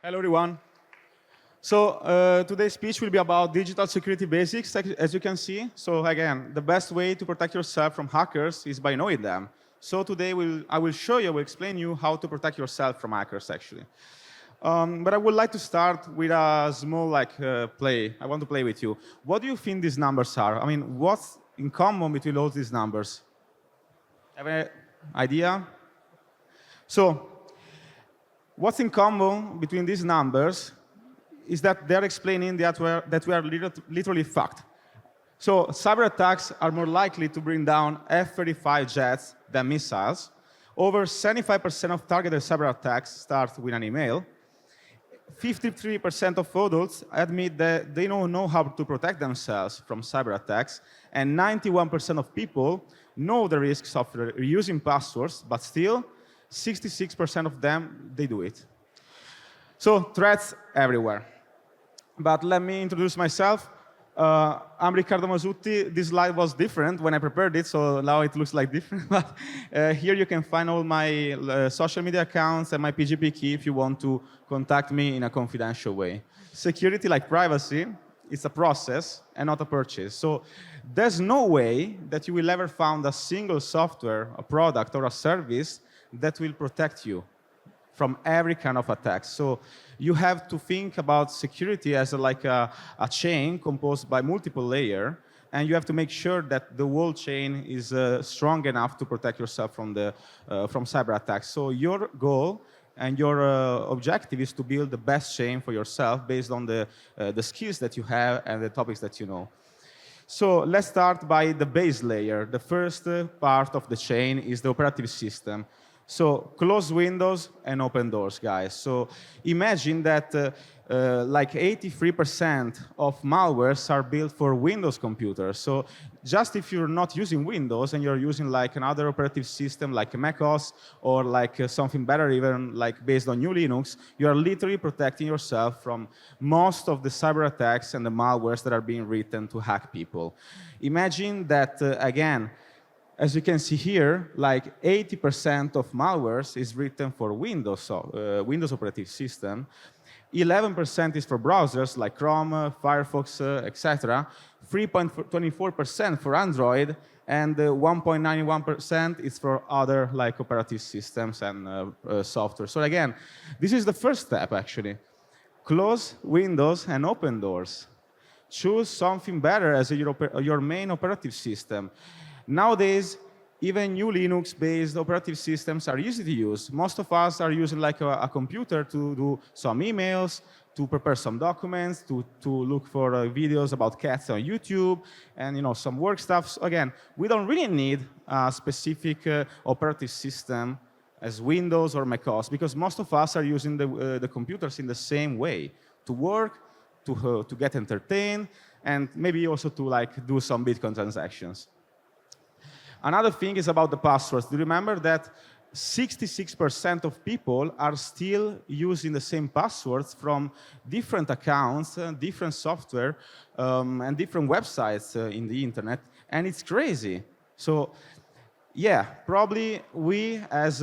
Hello, everyone. So today's speech will be about digital security basics, as you can see. So again, the best way to protect yourself from hackers is by knowing them. So today I will show you, I will explain you how to protect yourself from hackers, actually. But I would like to start with a small play. I want to play with you. What do you think these numbers are? I mean, what's in common between all these numbers? Have an idea? So what's in common between these numbers is that they're explaining that we are literally fucked. So cyber attacks are more likely to bring down F-35 jets than missiles. Over 75% of targeted cyber attacks start with an email. 53% of adults admit that they don't know how to protect themselves from cyber attacks, and 91% of people know the risks of reusing passwords, but still, 66% of them, they do it. So threats everywhere. But let me introduce myself. I'm Riccardo Masutti. This slide was different when I prepared it, so now it looks like different. But here you can find all my social media accounts and my PGP key if you want to contact me in a confidential way. Security, like privacy, is a process and not a purchase. So there's no way that you will ever find a single software, a product, or a service that will protect you from every kind of attack. So you have to think about security as a chain composed by multiple layers, and you have to make sure that the whole chain is strong enough to protect yourself from cyber attacks. So your goal and your objective is to build the best chain for yourself based on the skills that you have and the topics that you know. So let's start by the base layer. The first part of the chain is the operative system. So close windows and open doors, guys. So imagine that like 83% of malwares are built for Windows computers. So just if you're not using Windows and you're using like another operative system like macOS or like something better, even like based on GNU Linux, you are literally protecting yourself from most of the cyber attacks and the malwares that are being written to hack people. Imagine that, again, as you can see here, like 80% of malwares is written for Windows, Windows operative system. 11% is for browsers like Chrome, Firefox, etc. 3.24% for Android, and 1.91% is for other like operative systems and software. So again, this is the first step actually. Close windows and open doors. Choose something better as your main operative system. Nowadays, even new Linux-based operative systems are easy to use. Most of us are using like a computer to do some emails, to prepare some documents, to look for videos about cats on YouTube, and some work stuff. So again, we don't really need a specific operative system as Windows or macOS, because most of us are using the computers in the same way, to work, to get entertained, and maybe also to like do some Bitcoin transactions. Another thing is about the passwords. Do you remember that 66% of people are still using the same passwords from different accounts, different software, and different websites in the internet, and it's crazy. So yeah, probably we as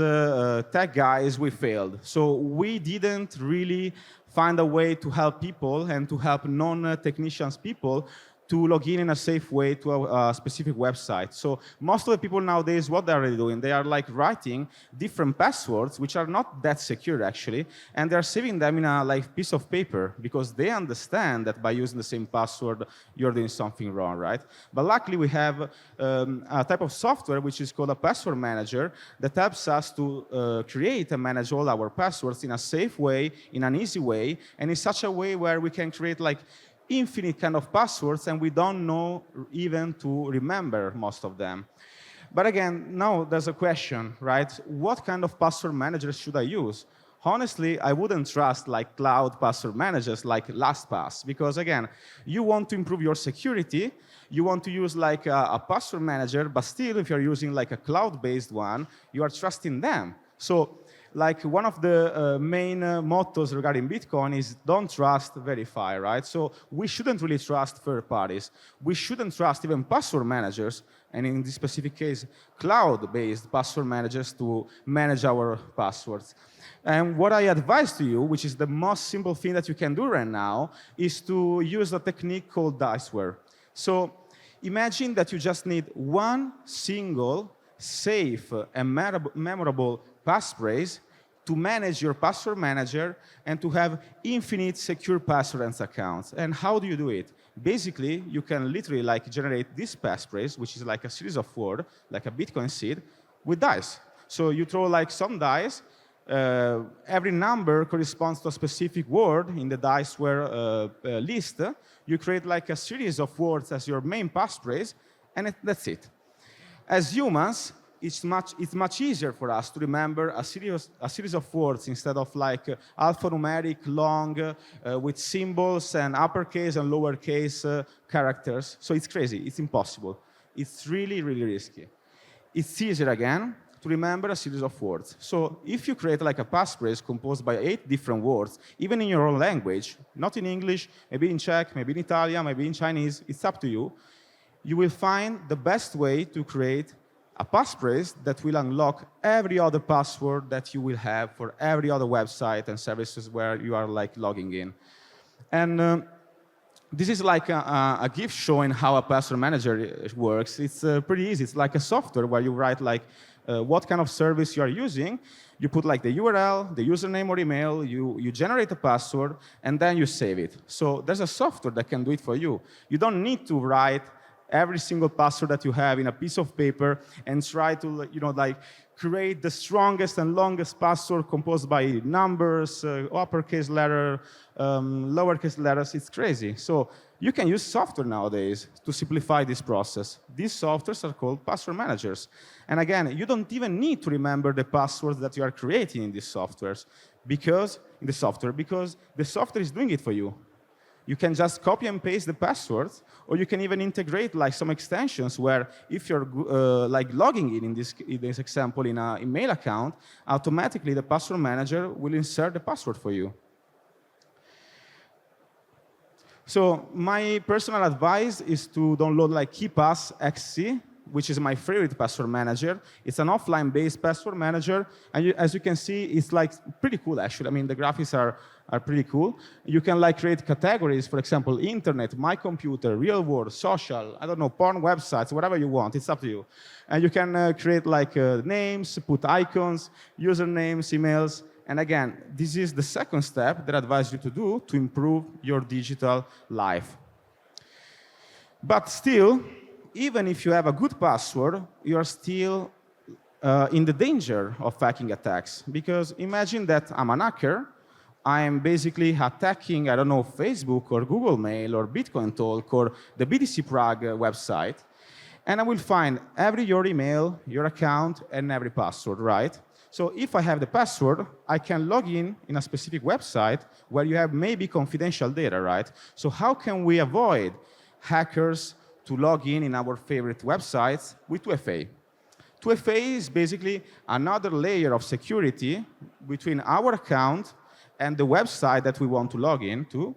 tech guys, we failed. So we didn't really find a way to help people and to help non-technicians people to log in a safe way to a specific website. So most of the people nowadays, what they're really doing, they are like writing different passwords, which are not that secure actually, and they're saving them in a like piece of paper because they understand that by using the same password, you're doing something wrong, right? But luckily we have a type of software which is called a password manager that helps us to create and manage all our passwords in a safe way, in an easy way, and in such a way where we can create like infinite kind of passwords, and we don't know even to remember most of them. But again, now there's a question, right? What kind of password manager should I use? Honestly, I wouldn't trust like cloud password managers like LastPass, because again, you want to improve your security, you want to use like a password manager, but still if you're using like a cloud-based one, you are trusting them. So like one of the main mottos regarding Bitcoin is don't trust, verify, right? So we shouldn't really trust third parties. We shouldn't trust even password managers, and in this specific case, cloud-based password managers to manage our passwords. And what I advise to you, which is the most simple thing that you can do right now, is to use a technique called diceware. So imagine that you just need one single safe and memorable passphrase to manage your password manager and to have infinite secure passwords accounts. And how do you do it? Basically, you can literally like generate this passphrase, which is like a series of words, like a Bitcoin seed, with dice. So you throw like some dice. Every number corresponds to a specific word in the diceware list. You create like a series of words as your main passphrase, and that's it. As humans, it's much easier for us to remember a series of words instead of like alphanumeric, long, with symbols and uppercase and lowercase characters. So it's crazy. It's impossible. It's really, really risky. It's easier again to remember a series of words. So if you create like a passphrase composed by 8 different words, even in your own language, not in English, maybe in Czech, maybe in Italian, maybe in Chinese, it's up to you, you will find the best way to create a passphrase that will unlock every other password that you will have for every other website and services where you are like logging in. And this is like a GIF showing how a password manager works. It's pretty easy. It's like a software where you write like what kind of service you are using. You put like the URL, the username or email, you generate a password, and then you save it. So there's a software that can do it for you. You don't need to write every single password that you have in a piece of paper and try to, like create the strongest and longest password composed by numbers, uppercase letter, lowercase letters. It's crazy. So you can use software nowadays to simplify this process. These softwares are called password managers. And again, you don't even need to remember the passwords that you are creating in these softwares because the software is doing it for you. You can just copy and paste the passwords, or you can even integrate like some extensions where if you're like logging in this example in an email account, automatically the password manager will insert the password for you. So my personal advice is to download like KeePass XC, which is my favorite password manager. It's an offline-based password manager, and as you can see, it's like pretty cool actually. I mean, the graphics are pretty cool. You can like create categories, for example, internet, my computer, real world, social, I don't know, porn websites, whatever you want. It's up to you. And you can create like names, put icons, usernames, emails. And again, this is the second step that I advise you to do to improve your digital life. But still, even if you have a good password, you're still in the danger of hacking attacks. Because imagine that I'm an hacker. I'm basically attacking, I don't know, Facebook or Google Mail or Bitcoin Talk or the BTC Prague website. And I will find your email, your account, and every password, right? So if I have the password, I can log in a specific website where you have maybe confidential data, right? So how can we avoid hackers to log in our favorite websites with 2FA? 2FA is basically another layer of security between our account and the website that we want to log into.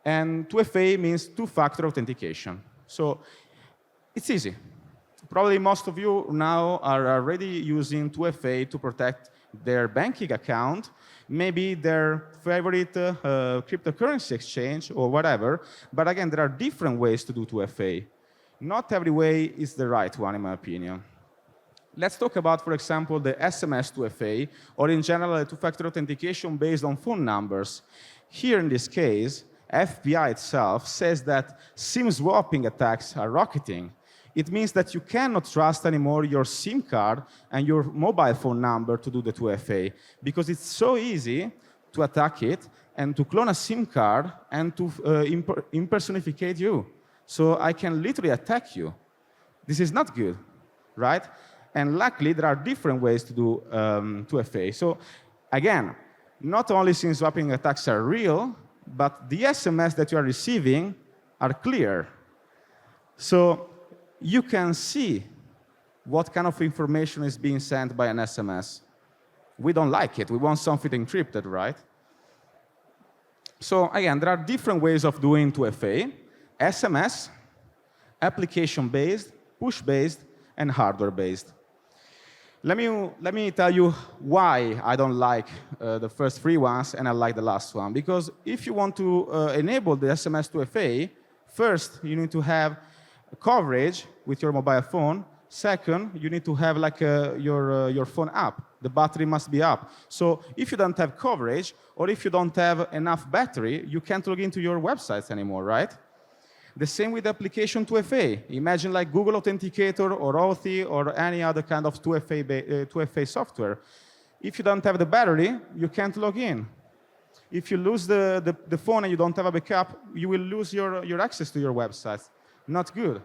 And 2FA means two-factor authentication. So it's easy. Probably most of you now are already using 2FA to protect their banking account, maybe their favorite cryptocurrency exchange or whatever. But again, there are different ways to do 2FA. Not every way is the right one, in my opinion. Let's talk about, for example, the SMS 2FA, or in general, a two-factor authentication based on phone numbers. Here, in this case, FBI itself says that SIM swapping attacks are rocketing. It means that you cannot trust anymore your SIM card and your mobile phone number to do the 2FA, because it's so easy to attack it and to clone a SIM card and to impersonificate you. So I can literally attack you. This is not good, right? And luckily, there are different ways to do 2FA. So again, not only SIM swapping attacks are real, but the SMS that you are receiving are clear. So you can see what kind of information is being sent by an SMS. we don't like it. We want something encrypted, right? So again, there are different ways of doing 2FA: SMS, application-based, push-based, and hardware-based. Let me tell you why I don't like the first three ones and I like the last one. Because if you want to enable the SMS 2FA, first you need to have coverage with your mobile phone. Second, you need to have like your phone up. The battery must be up. So if you don't have coverage or if you don't have enough battery, you can't log into your websites anymore, right? The same with application 2FA. Imagine like Google Authenticator or Authy or any other kind of 2FA software. If you don't have the battery, you can't log in. If you lose the phone and you don't have a backup, you will lose your access to your websites. Not good.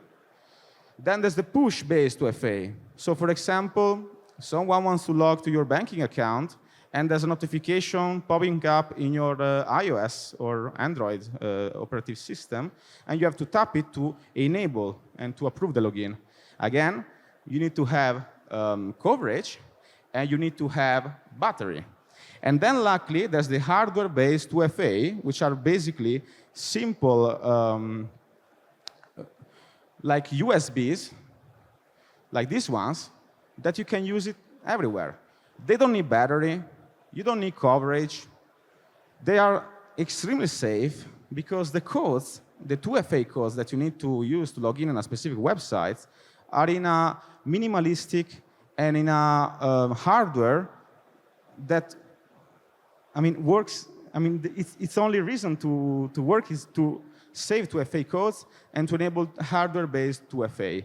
Then there's the push-based 2FA. So for example, someone wants to log to your banking account and there's a notification popping up in your iOS or Android operative system, and you have to tap it to enable and to approve the login. Again, you need to have coverage, and you need to have battery. And then luckily, there's the hardware-based 2FA, which are basically simple, like USBs, like these ones, that you can use it everywhere. They don't need battery. You don't need coverage. They are extremely safe because the codes, the 2FA codes that you need to use to log in on a specific website are in a minimalistic and in a hardware that, works. Its only reason to work is to save 2FA codes and to enable hardware-based 2FA.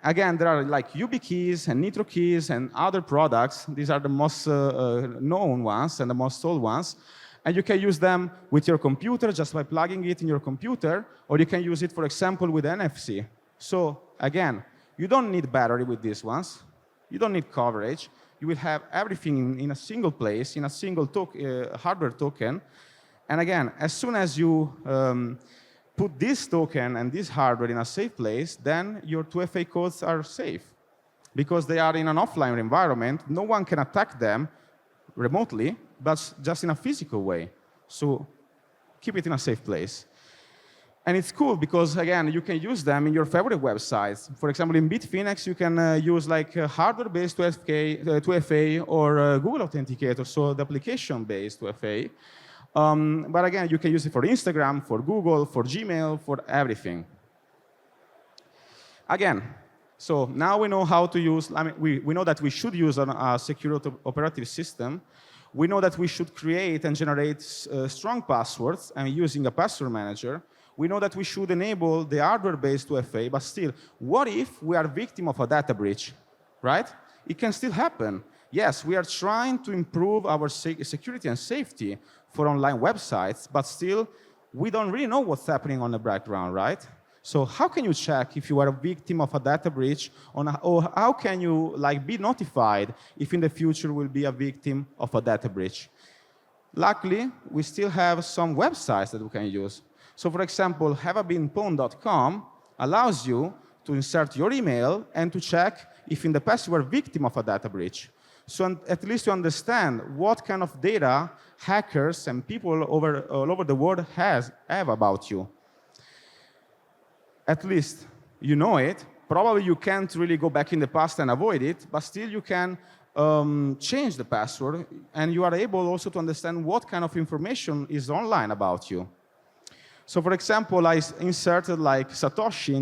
Again, there are like YubiKeys and Nitro keys and other products. These are the most known ones and the most sold ones. And you can use them with your computer just by plugging it in your computer, or you can use it, for example, with NFC. So again, you don't need battery with these ones. You don't need coverage. You will have everything in a single place, in a single hardware token. And again, as soon as you put this token and this hardware in a safe place, then your 2FA codes are safe. Because they are in an offline environment, no one can attack them remotely, but just in a physical way. So keep it in a safe place. And it's cool because, again, you can use them in your favorite websites. For example, in Bitfinex, you can use like hardware-based 2FA or Google Authenticator, so the application-based 2FA. But again, you can use it for Instagram, for Google, for Gmail, for everything. Again, so now we know how to use, we know that we should use a secure operative system. We know that we should create and generate strong passwords and using a password manager. We know that we should enable the hardware-based 2FA, but still, what if we are victim of a data breach, right? It can still happen. Yes, we are trying to improve our security and safety for online websites, but still, we don't really know what's happening on the background, right? So how can you check if you are a victim of a data breach, or how can you be notified if in the future will be a victim of a data breach? Luckily, we still have some websites that we can use. So for example, haveabeenpwned.com allows you to insert your email and to check if in the past you were a victim of a data breach. So at least you understand what kind of data hackers and people all over the world have about you. At least you know it. Probably you can't really go back in the past and avoid it, but still you can change the password, and you are able also to understand what kind of information is online about you. So for example, I inserted Satoshi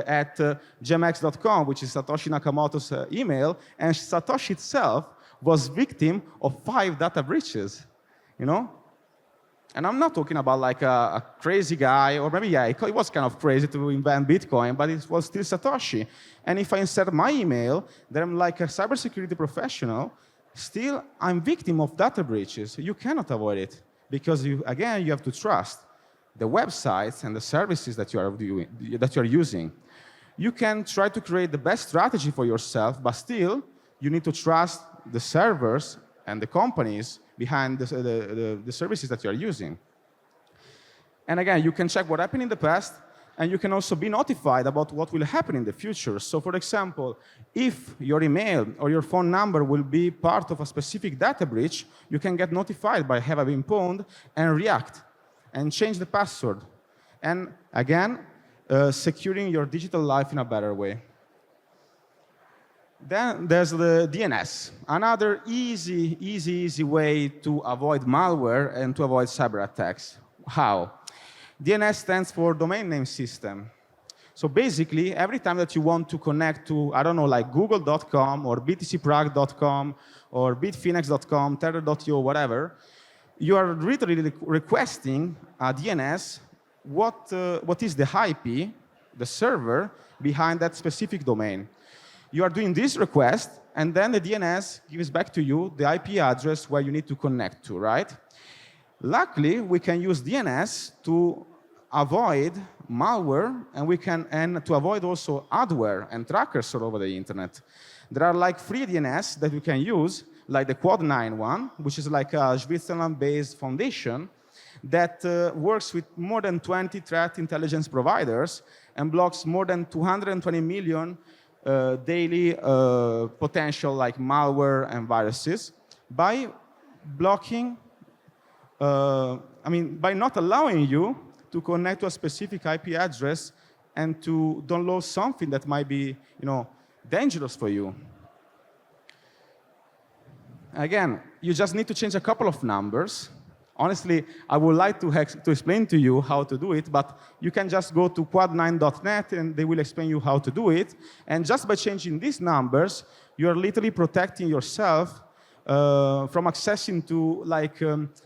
at gmx.com, which is Satoshi Nakamoto's email, and Satoshi itself was victim of 5 data breaches, you know? And I'm not talking about a crazy guy, or maybe, yeah, it was kind of crazy to invent Bitcoin, but it was still Satoshi. And if I insert my email, then I'm like a cybersecurity professional, still I'm victim of data breaches. You cannot avoid it, because again, you have to trust the websites and the services that you are using. You can try to create the best strategy for yourself, but still, you need to trust the servers and the companies behind the services that you are using. And again, you can check what happened in the past, And you can also be notified about what will happen in the future. So for example, if your email or your phone number will be part of a specific data breach, you can get notified by have been pwned and react and change the password. And again, securing your digital life in a better way. Then there's the DNS, another easy way to avoid malware and to avoid cyber attacks. How? DNS stands for domain name system. So basically, every time that you want to connect to, I don't know, like google.com or btcprague.com or bitfinex.com, tether.io, whatever, you are literally requesting a DNS, what is the IP, the server, behind that specific domain. You are doing this request, and then the DNS gives back to you the IP address where you need to connect to, right? Luckily, we can use DNS to avoid malware, and to avoid also adware and trackers all over the internet. There are like free DNS that you can use, like the Quad9 one, which is like a Switzerland-based foundation that works with more than 20 threat intelligence providers and blocks more than 220 million daily potential like malware and viruses by blocking, by not allowing you to connect to a specific IP address and to download something that might be, dangerous for you. Again, you just need to change a couple of numbers. Honestly, I would like to explain to you how to do it, but you can just go to quad9.net and they will explain you how to do it. And just by changing these numbers, you're literally protecting yourself from accessing to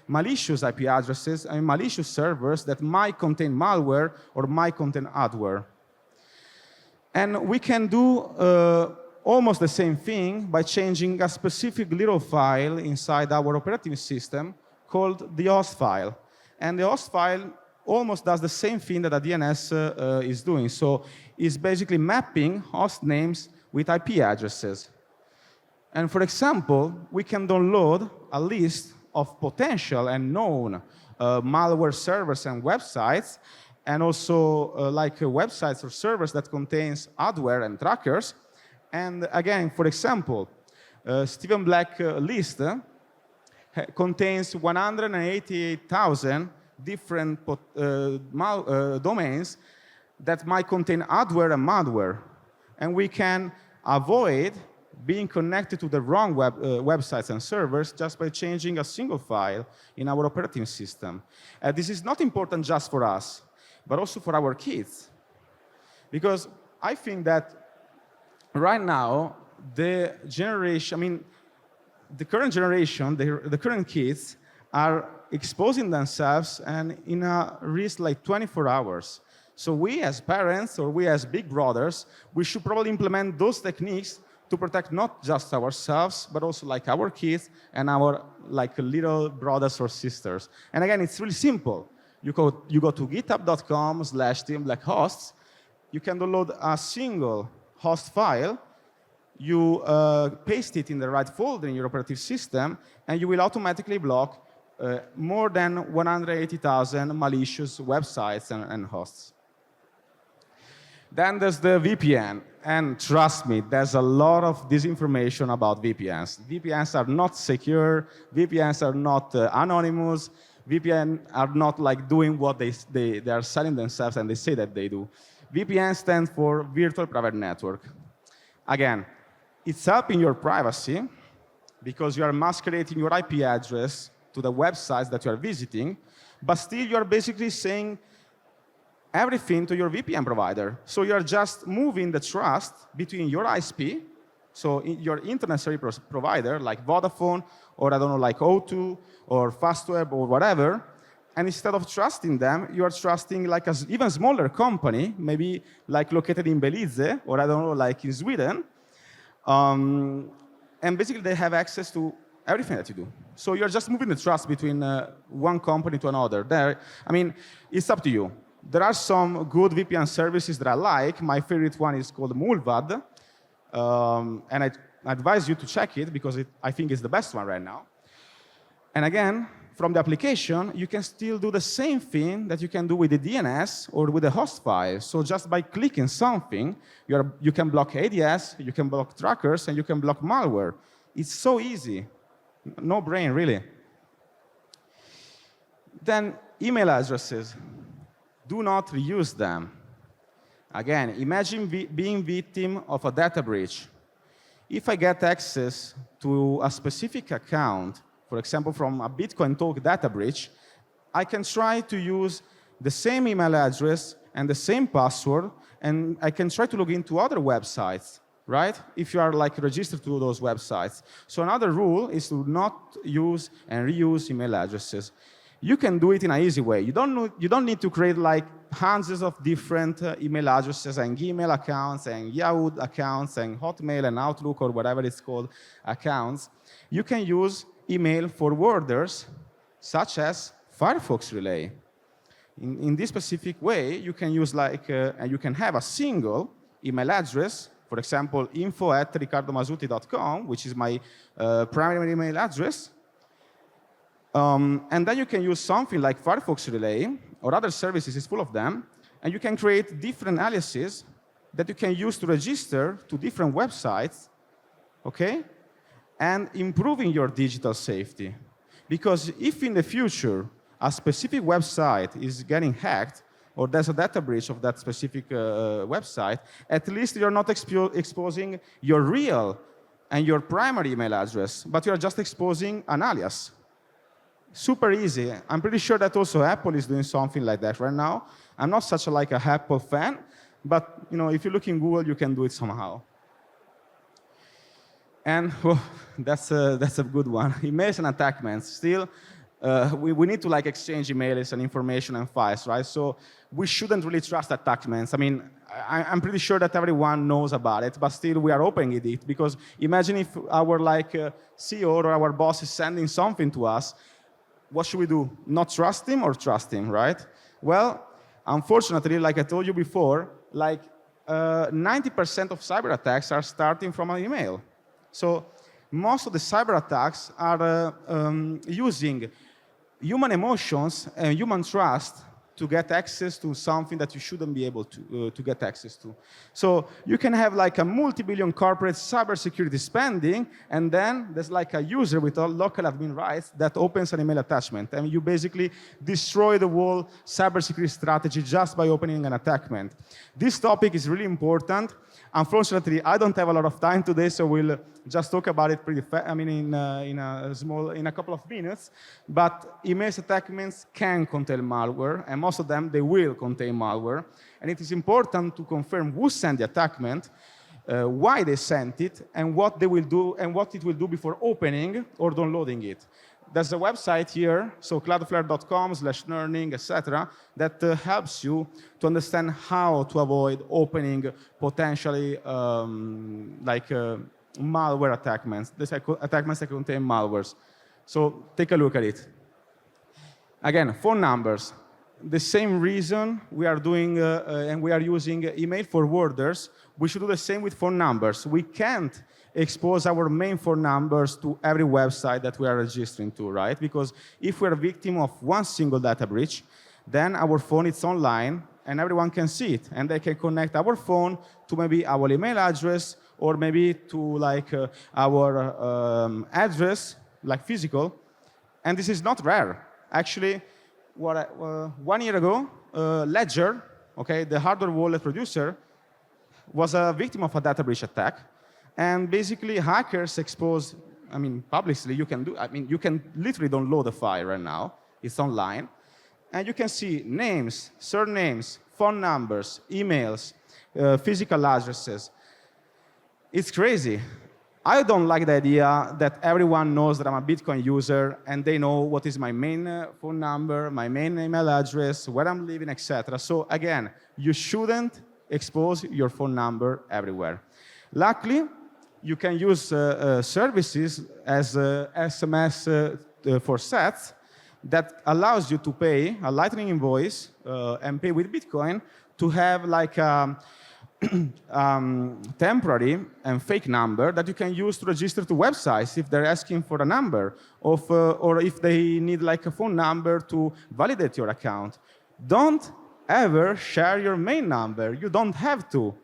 malicious IP addresses and malicious servers that might contain malware or might contain adware. And we can do almost the same thing by changing a specific little file inside our operating system called the AUST file. And the AUST file almost does the same thing that a DNS is doing. So it's basically mapping host names with IP addresses. And for example, we can download a list of potential and known malware servers and websites, and also websites or servers that contains adware and trackers. And again, for example, Stephen Black list contains 188,000 different domains that might contain adware and malware. And we can avoid being connected to the wrong websites and servers just by changing a single file in our operating system. This is not important just for us, but also for our kids. Because I think that right now, the current generation, the current kids are exposing themselves and in a risk like 24 hours. So we as parents or we as big brothers, we should probably implement those techniques to protect not just ourselves, but also like our kids and our little brothers or sisters. And again, it's really simple. You go to github.com/teamblackhosts. You can download a single host file. You paste it in the right folder in your operative system, and you will automatically block more than 180,000 malicious websites and hosts. Then there's the VPN. And trust me, there's a lot of disinformation about VPNs. VPNs are not secure. VPNs are not anonymous. VPN are not doing what they are selling themselves and they say that they do. VPN stands for Virtual Private Network. Again, it's helping your privacy because you are masquerading your IP address to the websites that you are visiting, but still you are basically saying everything to your VPN provider. So you're just moving the trust between your ISP, so your internet service provider, like Vodafone, or I don't know, like O2, or Fastweb, or whatever, and instead of trusting them, you are trusting like an even smaller company, maybe like located in Belize, or I don't know, like in Sweden, and basically they have access to everything that you do. So you're just moving the trust between one company to another. It's up to you. There are some good VPN services that I like. My favorite one is called Mulvad, and I advise you to check it because I think it's the best one right now. And again, from the application, you can still do the same thing that you can do with the DNS or with the host file. So just by clicking something, you can block ADS, you can block trackers, and you can block malware. It's so easy. No brain, really. Then email addresses. Do not reuse them. Again, imagine being victim of a data breach. If I get access to a specific account, for example, from a Bitcoin Talk data breach, I can try to use the same email address and the same password, and I can try to log into other websites, right? If you are like registered to those websites. So another rule is to not use and reuse email addresses. You can do it in an easy way. You don't need to create like hundreds of different email addresses and Gmail accounts and Yahoo accounts and Hotmail and Outlook or whatever it's called accounts. You can use email forwarders such as Firefox Relay. In this specific way, you can use you can have a single email address, for example, info@riccardomasutti.com, which is my primary email address. And then you can use something like Firefox Relay or other services, it's full of them, and you can create different aliases that you can use to register to different websites, okay? And improving your digital safety. Because if in the future a specific website is getting hacked or there's a data breach of that specific website, at least you're not exposing your real and your primary email address, but you're just exposing an alias. Super easy. I'm pretty sure that also Apple is doing something like that right now. I'm not such a Apple fan, but if you look in Google, you can do it somehow. And that's a good one. Emails and attachments. Still, we need to exchange emails and information and files, right? So we shouldn't really trust attachments. I mean, I'm pretty sure that everyone knows about it, but still we are opening it because imagine if our CEO or our boss is sending something to us. What should we do? Not trust him or trust him, right? Well, unfortunately, like I told you before, 90% of cyber attacks are starting from an email. So most of the cyber attacks are using human emotions and human trust to get access to something that you shouldn't be able to get access to. So you can have a multi-billion corporate cybersecurity spending, and then there's a user with local admin rights that opens an email attachment. And you basically destroy the whole cybersecurity strategy just by opening an attachment. This topic is really important. Unfortunately, I don't have a lot of time today, so we'll just talk about it pretty fast. I mean, in a couple of minutes. But email attachments can contain malware, and most of them they will contain malware. And it is important to confirm who sent the attachment, why they sent it, and what they will do, and what it will do before opening or downloading it. There's a website here, so cloudflare.com/learning, etc., that helps you to understand how to avoid opening potentially malware attachments, attachments that contain malwares. So take a look at it. Again, phone numbers. The same reason we are doing and we are using email forwarders, we should do the same with phone numbers. We can't expose our main phone numbers to every website that we are registering to, right? Because if we're a victim of one single data breach, then our phone is online and everyone can see it. And they can connect our phone to maybe our email address or maybe to our address, physical. And this is not rare. Actually, 1 year ago, Ledger, okay, the hardware wallet producer, was a victim of a data breach attack. And basically, hackers expose, publicly, you can literally download the file right now. It's online. And you can see names, surnames, phone numbers, emails, physical addresses. It's crazy. I don't like the idea that everyone knows that I'm a Bitcoin user and they know what is my main phone number, my main email address, where I'm living, etc. So again, you shouldn't expose your phone number everywhere. Luckily, you can use services as SMS for sats that allows you to pay a Lightning invoice and pay with Bitcoin to have temporary and fake number that you can use to register to websites if they're asking for a number, or if they need like a phone number to validate your account. Don't ever share your main number. You don't have to.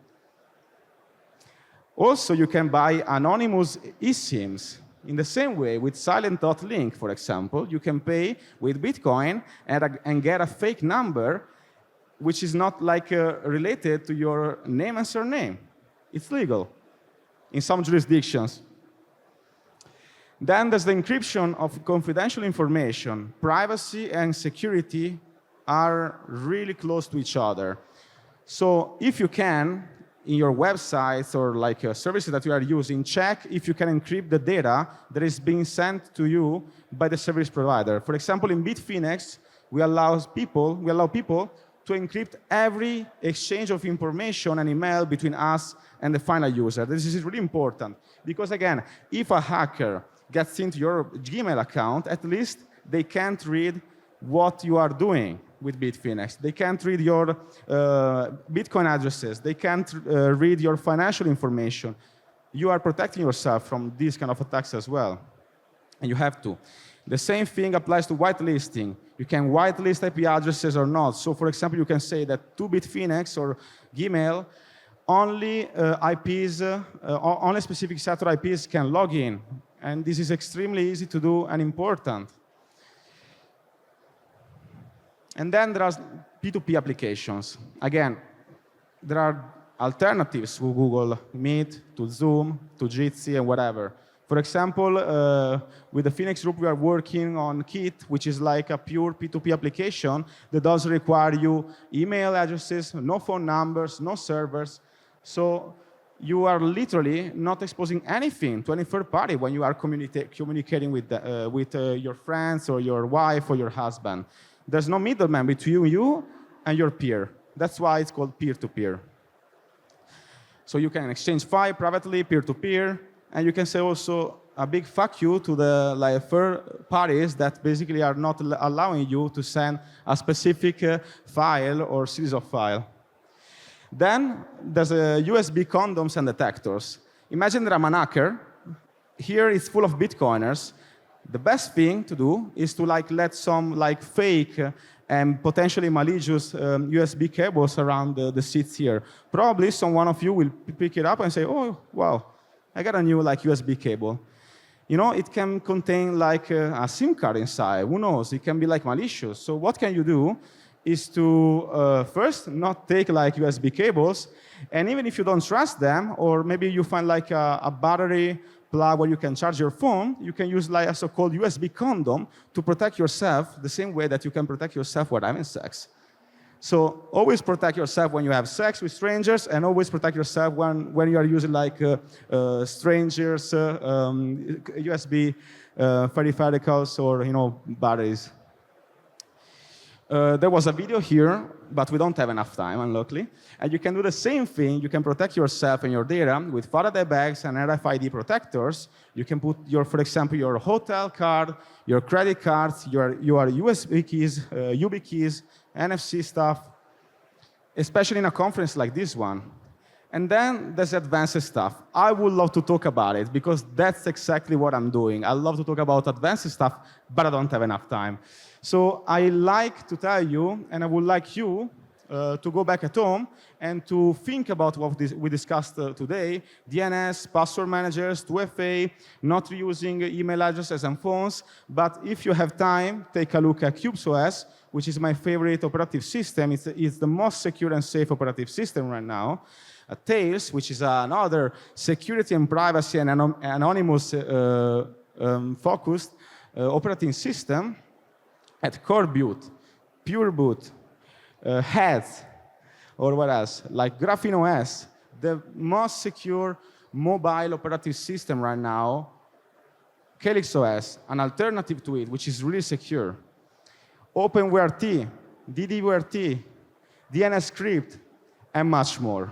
Also, you can buy anonymous eSIMs. In the same way, with silent.link, for example, you can pay with Bitcoin and get a fake number which is not like related to your name and surname. It's legal in some jurisdictions. Then there's the encryption of confidential information. Privacy and security are really close to each other. So if you can, in your websites or like services that you are using, check if you can encrypt the data that is being sent to you by the service provider. For example, in Bitfinex, we allow people to encrypt every exchange of information and email between us and the final user. This is really important because, again, if a hacker gets into your Gmail account, at least they can't read what you are doing with Bitfinex. They can't read your Bitcoin addresses. They can't read your financial information. You are protecting yourself from these kind of attacks as well, and you have to. The same thing applies to whitelisting. You can whitelist IP addresses or not. So, for example, you can say that to Bitfinex or Gmail, only IPs, only specific sector IPs can log in. And this is extremely easy to do and important. And then there are P2P applications. Again, there are alternatives to Google Meet, to Zoom, to Jitsi, and whatever. For example, with the Phoenix Group, we are working on Kit, which is like a pure P2P application that doesn't require you email addresses, no phone numbers, no servers. So you are literally not exposing anything to any third party when you are communicating with your friends or your wife or your husband. There's no middleman between you and your peer. That's why it's called peer-to-peer. So you can exchange files privately, peer-to-peer, and you can say also a big fuck you to the third parties that basically are not allowing you to send a specific file or series of files. Then there's USB condoms and detectors. Imagine that I'm an hacker. Here it's full of Bitcoiners. The best thing to do is to let some fake and potentially malicious USB cables around the seats here. Probably one of you will pick it up and say, oh, wow, I got a new USB cable. You know, it can contain a SIM card inside. Who knows? It can be malicious. So what can you do is to first not take USB cables, and even if you don't trust them, or maybe you find a battery plug where you can charge your phone, you can use a so-called USB condom to protect yourself the same way that you can protect yourself when having sex. So always protect yourself when you have sex with strangers, and always protect yourself when you are using strangers' USB peripherals or batteries. There was a video here, but we don't have enough time, unluckily. And you can do the same thing. You can protect yourself and your data with Faraday bags and RFID protectors. You can put for example, your hotel card, your credit cards, your USB keys, YubiKeys, NFC stuff, especially in a conference like this one. And then there's advanced stuff. I would love to talk about it because that's exactly what I'm doing. I love to talk about advanced stuff, but I don't have enough time. So I like to tell you, and I would like you to go back at home and to think about what we discussed today: DNS, password managers, 2FA, not reusing email addresses and phones. But if you have time, take a look at CubesOS, which is my favorite operative system. It's the most secure and safe operative system right now. Tails, which is another security and privacy and anonymous focused operating system. At Core Boot, Pure Boot, Heads, or what else? Graphene OS, the most secure mobile operative system right now. Calyx OS, an alternative to it, which is really secure. OpenWRT, DDWRT, DNSCrypt, and much more.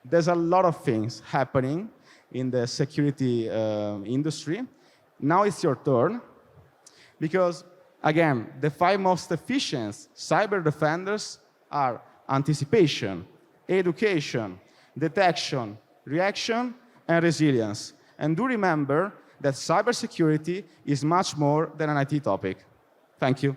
There's a lot of things happening in the security industry. Now it's your turn, because again, the 5 most efficient cyber defenders are anticipation, education, detection, reaction, and resilience. And do remember that cybersecurity is much more than an IT topic. Thank you.